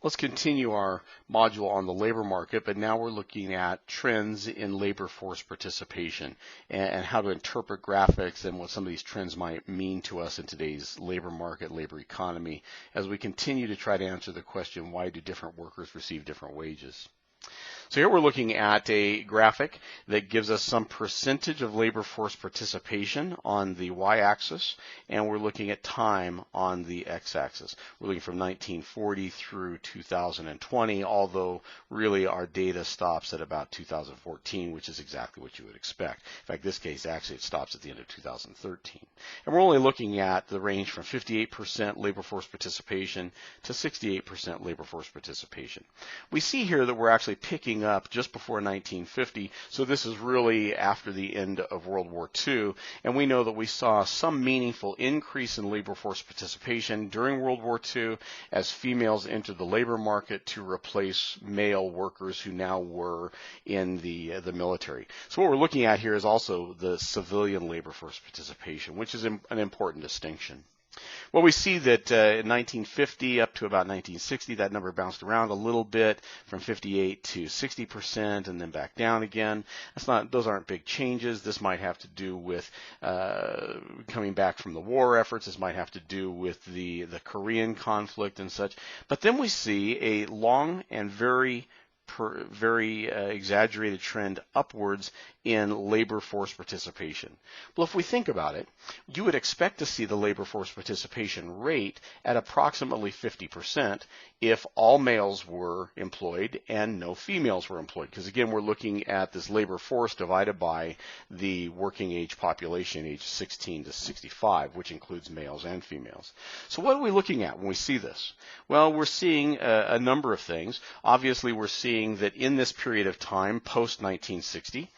Let's continue our module on the labor market, but now we're looking at trends in labor force participation and how to interpret graphics and what some of these trends might mean to us in today's labor market, labor economy, as we continue to try to answer the question, why do different workers receive different wages? So here we're looking at a graphic that gives us some percentage of labor force participation on the y-axis, and we're looking at time on the x-axis. We're looking from 1940 through 2020, although really our data stops at about 2014, which is exactly what you would expect. In fact, this case actually it stops at the end of 2013. And we're only looking at the range from 58% labor force participation to 68% labor force participation. We see here that we're actually picking up just before 1950, so this is really after the end of World War II, and we know that we saw some meaningful increase in labor force participation during World War II as females entered the labor market to replace male workers who now were in the military. So what we're looking at here is also the civilian labor force participation, which is an important distinction. Well, we see that in 1950 up to about 1960, that number bounced around a little bit from 58 to 60% and then back down again. Those aren't big changes. This might have to do with coming back from the war efforts. This might have to do with the Korean conflict and such. But then we see a long and very exaggerated trend upwards in labor force participation. Well, if we think about it, you would expect to see the labor force participation rate at approximately 50% if all males were employed and no females were employed. Because again, we're looking at this labor force divided by the working age population, age 16 to 65, which includes males and females. So what are we looking at when we see this? Well, we're seeing a number of things. Obviously, we're seeing that in this period of time, post-1960,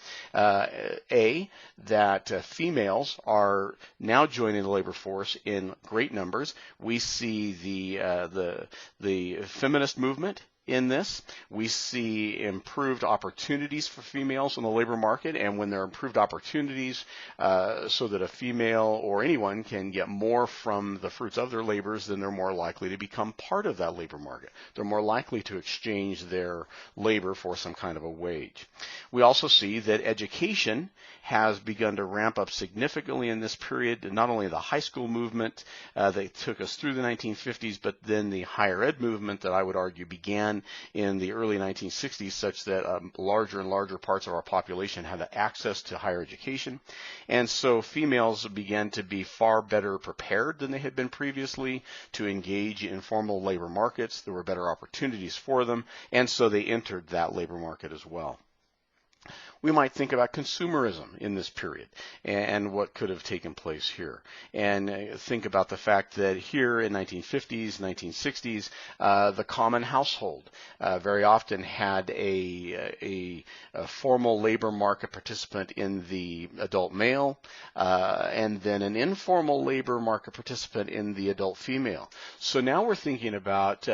that females are now joining the labor force in great numbers. We see the feminist movement in this. We see improved opportunities for females in the labor market, and when there are improved opportunities so that a female or anyone can get more from the fruits of their labors, then they're more likely to become part of that labor market. They're more likely to exchange their labor for some kind of a wage. We also see that education has begun to ramp up significantly in this period, not only the high school movement that took us through the 1950s, but then the higher ed movement that I would argue began in the early 1960s, such that larger and larger parts of our population had access to higher education. And so females began to be far better prepared than they had been previously to engage in formal labor markets. There were better opportunities for them, and so they entered that labor market as well. We might think about consumerism in this period and what could have taken place here, and think about the fact that here in 1950s, 1960s, the common household very often had a formal labor market participant in the adult male, and then an informal labor market participant in the adult female. So now we're thinking about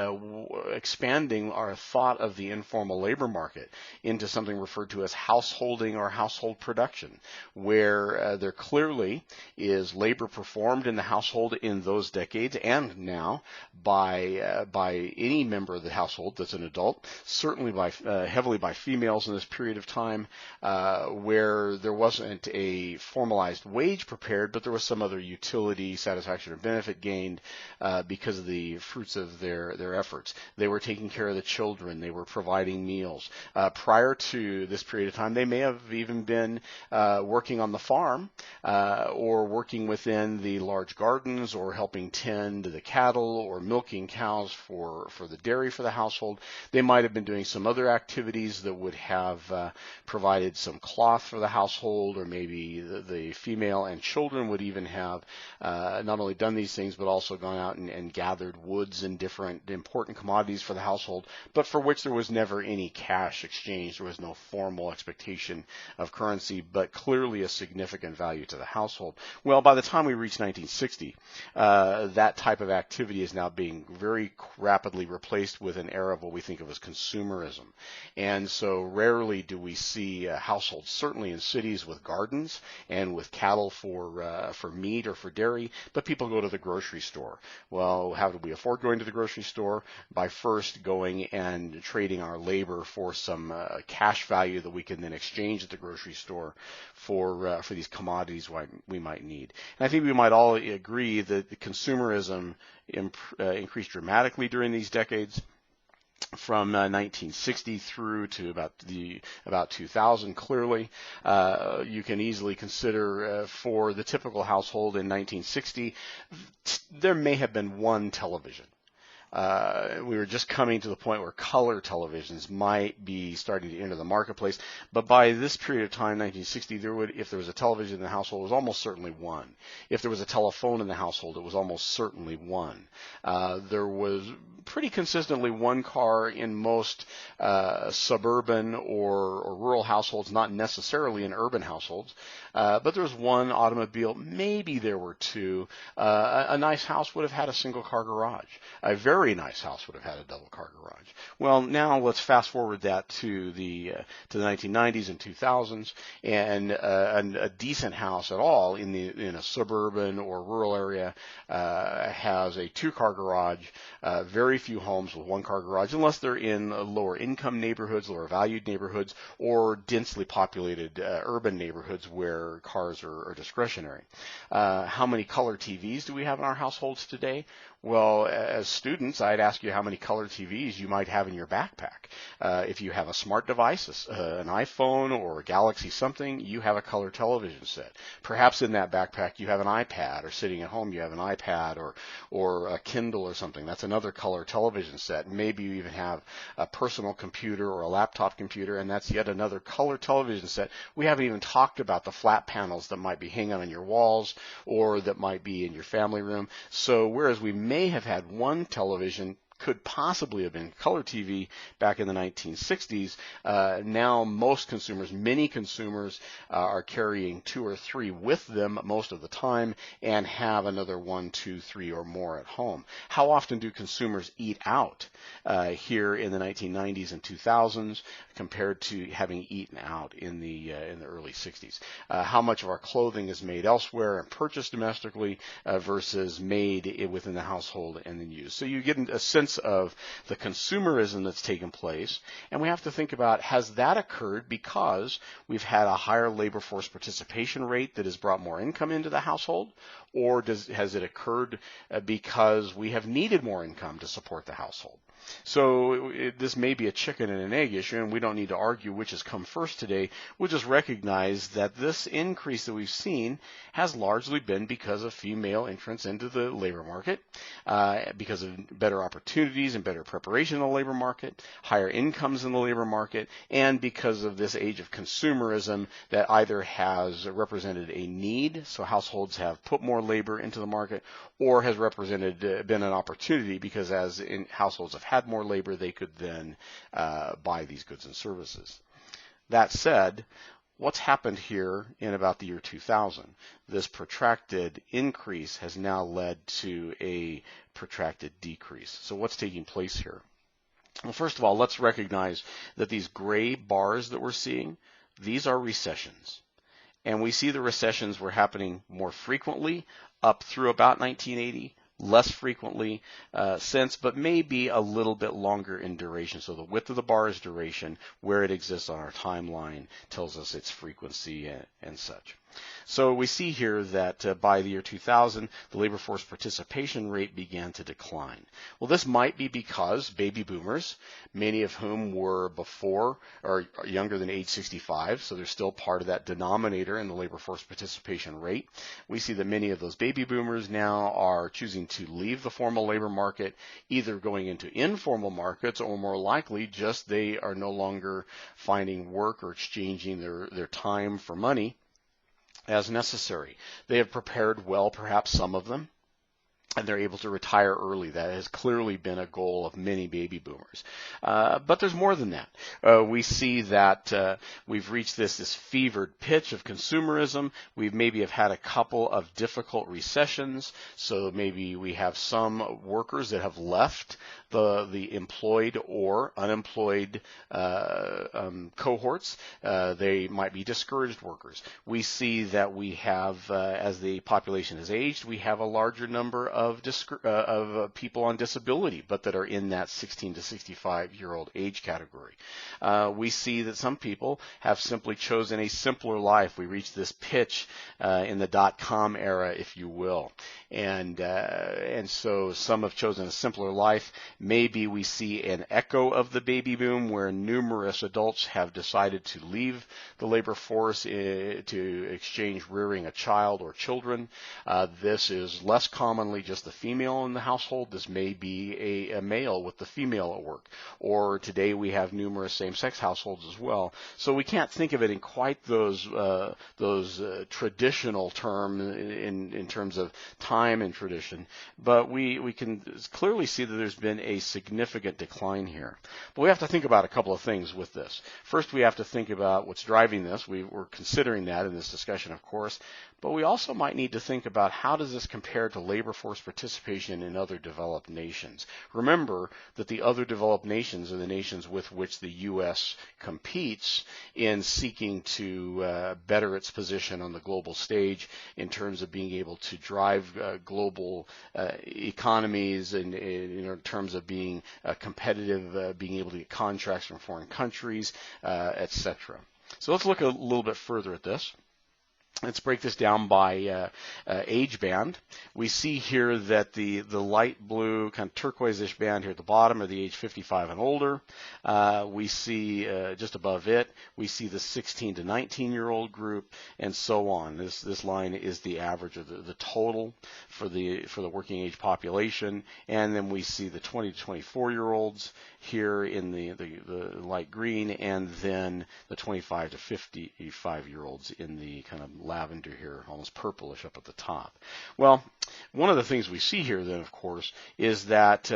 expanding our thought of the informal labor market into something referred to as householding or household production, where there clearly is labor performed in the household in those decades and now by any member of the household that's an adult, certainly by heavily by females in this period of time, where there wasn't a formalized wage prepared, but there was some other utility, satisfaction, or benefit gained because of the fruits of their efforts. They were taking care of the children. They were providing meals. Prior to this period of time, they may have even been working on the farm or working within the large gardens or helping tend the cattle or milking cows for the dairy for the household. They might have been doing some other activities that would have provided some cloth for the household, or maybe the female and children would even have not only done these things but also gone out and gathered woods and different important commodities for the household, but for which there was never any cash exchange. There was no formal expectation allocation of currency, but clearly a significant value to the household. Well, by the time we reach 1960, that type of activity is now being very rapidly replaced with an era of what we think of as consumerism. And so rarely do we see households, certainly in cities with gardens and with cattle for meat or for dairy, but people go to the grocery store. Well, how do we afford going to the grocery store? By first going and trading our labor for some cash value that we can then exchange at the grocery store for these commodities we might need. And I think we might all agree that the consumerism increased dramatically during these decades. From 1960 through to about 2000, clearly, you can easily consider for the typical household in 1960, there may have been one television. We were just coming to the point where color televisions might be starting to enter the marketplace. But by this period of time, 1960, if there was a television in the household, it was almost certainly one. If there was a telephone in the household, it was almost certainly one. There was pretty consistently one car in most suburban or rural households, not necessarily in urban households. But there was one automobile. Maybe there were two. A nice house would have had a single-car garage. A very nice house would have had a double-car garage. Well, now let's fast forward that to the 1990s and 2000s, and a decent house at all in a suburban or rural area has a two-car garage. Very few homes with one-car garage, unless they're in lower income neighborhoods, lower valued neighborhoods, or densely populated urban neighborhoods where cars are discretionary. How many color TVs do we have in our households today? Well, as students, I'd ask you how many color TVs you might have in your backpack. If you have a smart device, an iPhone or a Galaxy something, you have a color television set. Perhaps in that backpack you have an iPad, or sitting at home you have an iPad or a Kindle or something. That's another color television set. Maybe you even have a personal computer or a laptop computer, and that's yet another color television set. We haven't even talked about the flat panels that might be hanging on your walls or that might be in your family room. So whereas we may have had one television, could possibly have been color TV back in the 1960s. Now most consumers, many consumers, are carrying two or three with them most of the time and have another 1, 2, 3 or more at home. How often do consumers eat out here in the 1990s and 2000s compared to having eaten out in the early 60s? How much of our clothing is made elsewhere and purchased domestically versus made within the household and then used? So you get a sense of the consumerism that's taken place, and we have to think about, has that occurred because we've had a higher labor force participation rate that has brought more income into the household, or has it occurred because we have needed more income to support the household? So this may be a chicken and an egg issue, and we don't need to argue which has come first today. We'll just recognize that this increase that we've seen has largely been because of female entrance into the labor market, because of better opportunities and better preparation in the labor market, higher incomes in the labor market, and because of this age of consumerism that either has represented a need, so households have put more labor into the market, or has been an opportunity because as households have had more labor, they could then buy these goods and services. That said, what's happened here in about the year 2000? This protracted increase has now led to a protracted decrease. So what's taking place here? Well, first of all, let's recognize that these gray bars that we're seeing, these are recessions. And we see the recessions were happening more frequently up through about 1980, less frequently since, but maybe a little bit longer in duration. So the width of the bar is duration. Where it exists on our timeline tells us its frequency and such. So we see here that by the year 2000, the labor force participation rate began to decline. Well, this might be because baby boomers, many of whom were before or younger than age 65, so they're still part of that denominator in the labor force participation rate. We see that many of those baby boomers now are choosing to leave the formal labor market, either going into informal markets, or more likely just they are no longer finding work or exchanging their time for money as necessary. They have prepared well, perhaps some of them, and they're able to retire early. That has clearly been a goal of many baby boomers. But there's more than that. We see that we've reached this fevered pitch of consumerism. We maybe have had a couple of difficult recessions, so maybe we have some workers that have left the employed or unemployed cohorts. They might be discouraged workers. We see that we have, as the population has aged, we have a larger number of people on disability, but that are in that 16 to 65-year-old age category. We see that some people have simply chosen a simpler life. We reach this pitch in the .com era, if you will, and so some have chosen a simpler life. Maybe we see an echo of the baby boom, where numerous adults have decided to leave the labor force to exchange rearing a child or children. This is less commonly just the female in the household. This may be a male with the female at work. Or today we have numerous same-sex households as well. So we can't think of it in quite those traditional terms in terms of time and tradition. But we can clearly see that there's been a significant decline here. But we have to think about a couple of things with this. First, we have to think about what's driving this. We're considering that in this discussion, of course. But we also might need to think about how does this compare to labor force participation in other developed nations. Remember that the other developed nations are the nations with which the U.S. competes in seeking to better its position on the global stage in terms of being able to drive global economies and in terms of being competitive, being able to get contracts from foreign countries, etc. So let's look a little bit further at this. Let's break this down by age band. We see here that the light blue, kind of turquoise-ish band here at the bottom are the age 55 and older. We see just above it, we see the 16 to 19-year-old group, and so on. This line is the average of the total for the working age population, and then we see the 20 to 24-year-olds here in the light green, and then the 25 to 55-year-olds in the kind of lavender here, almost purplish up at the top. Well, one of the things we see here then, of course, is that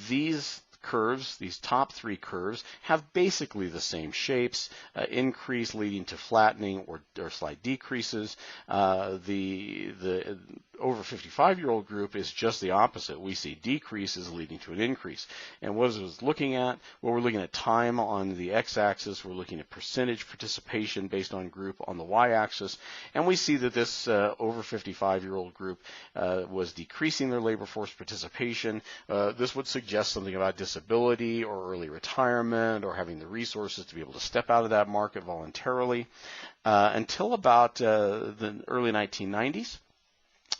these curves, these top three curves, have basically the same shapes, increase leading to flattening or slight decreases. The over 55-year-old group is just the opposite. We see decreases leading to an increase. And what is it looking at? Well, we're looking at time on the x-axis. We're looking at percentage participation based on group on the y-axis. And we see that this over 55-year-old group was decreasing their labor force participation. This would suggest something about disability or early retirement or having the resources to be able to step out of that market voluntarily until about the early 1990s.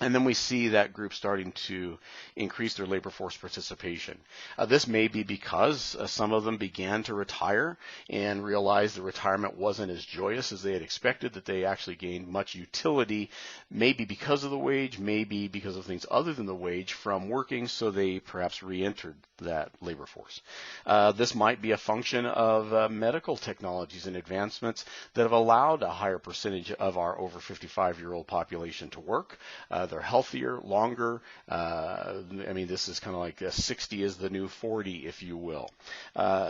And then we see that group starting to increase their labor force participation. This may be because some of them began to retire and realized the retirement wasn't as joyous as they had expected, that they actually gained much utility, maybe because of the wage, maybe because of things other than the wage from working, so they perhaps re-entered that labor force. This might be a function of medical technologies and advancements that have allowed a higher percentage of our over 55-year-old population to work. They're healthier, longer. I mean, this is kind of like 60 is the new 40, if you will,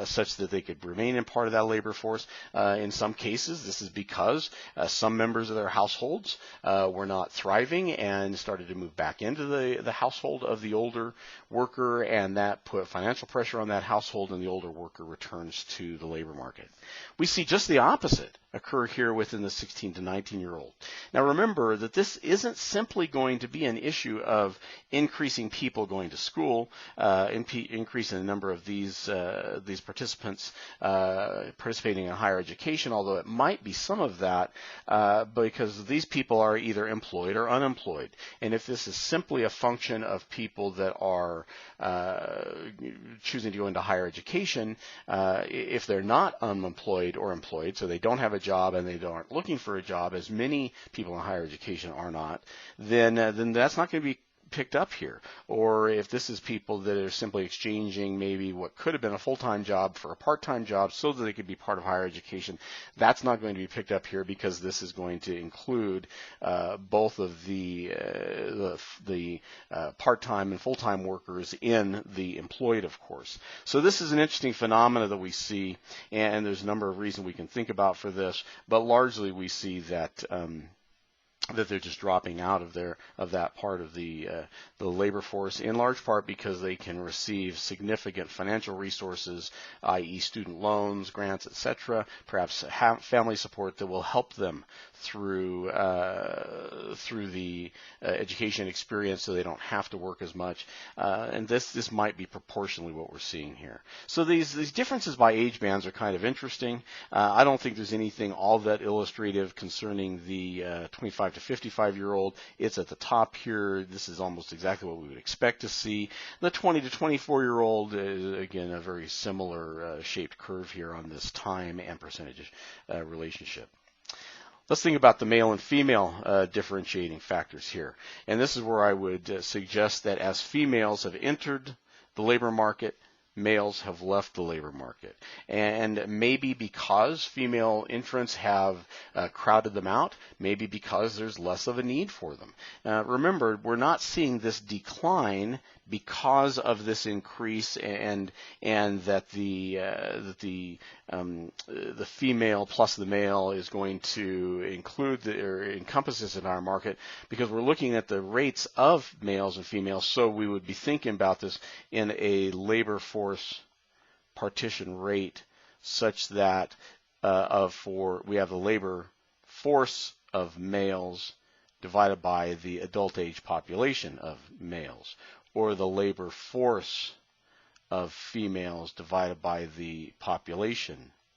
such that they could remain in part of that labor force. In some cases, this is because some members of their households were not thriving and started to move back into the household of the older worker, and that put financial pressure on that household, and the older worker returns to the labor market. We see just the opposite occur here within the 16 to 19-year-old. Now remember that this isn't simply going to be an issue of increasing people going to school, increasing the number of these participants participating in higher education, although it might be some of that because these people are either employed or unemployed. And if this is simply a function of people that are choosing to go into higher education, if they're not unemployed or employed, so they don't have a job and they aren't looking for a job, as many people in higher education are not, then that's not going to be picked up here, or if this is people that are simply exchanging maybe what could have been a full-time job for a part-time job so that they could be part of higher education, that's not going to be picked up here because this is going to include both of the part-time and full-time workers in the employed, of course. So this is an interesting phenomena that we see, and there's a number of reasons we can think about for this, but largely we see that that they're just dropping out of that part of the labor force, in large part because they can receive significant financial resources, i.e. student loans, grants, etc., perhaps family support that will help them through the education experience, so they don't have to work as much. And this might be proportionally what we're seeing here. So these differences by age bands are kind of interesting. I don't think there's anything all that illustrative concerning the 25 to 55-year-old. It's at the top here. This is almost exactly what we would expect to see. The 20 to 24-year-old is, again, a very similar shaped curve here on this time and percentage relationship. Let's think about the male and female differentiating factors here. And this is where I would suggest that as females have entered the labor market, males have left the labor market. And maybe because female entrants have crowded them out, maybe because there's less of a need for them. Remember, we're not seeing this decline because of this increase, and that the female plus the male is going to include or encompass this in our market, because we're looking at the rates of males and females. So we would be thinking about this in a labor force partition rate such that we have the labor force of males divided by the adult age population of males, or the labor force of females divided by the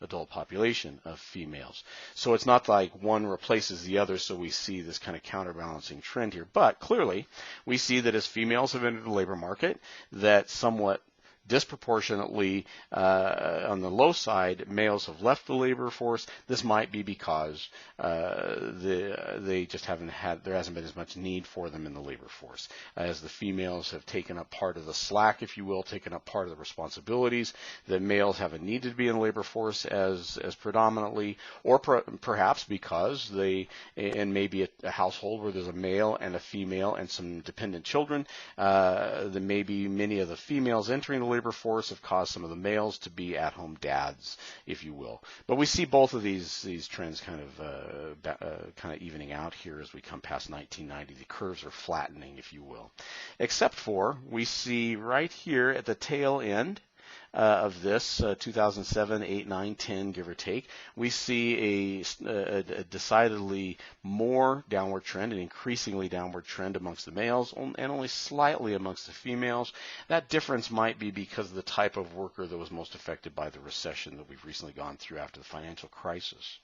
adult population of females. So it's not like one replaces the other, so we see this kind of counterbalancing trend here. But clearly, we see that as females have entered the labor market, that somewhat disproportionately on the low side, males have left the labor force. This might be because they just there hasn't been as much need for them in the labor force, as the females have taken up part of the slack, if you will, taken up part of the responsibilities that males haven't needed to be in the labor force as predominantly, or perhaps because in maybe a household where there's a male and a female and some dependent children, then maybe many of the females entering the labor force have caused some of the males to be at-home dads, if you will. But we see both of these trends kind of evening out here as we come past 1990. The curves are flattening, if you will, except for we see right here at the tail end of this 2007, 8, 9, 10, give or take, we see a decidedly more downward trend, an increasingly downward trend amongst the males, and only slightly amongst the females. That difference might be because of the type of worker that was most affected by the recession that we've recently gone through after the financial crisis.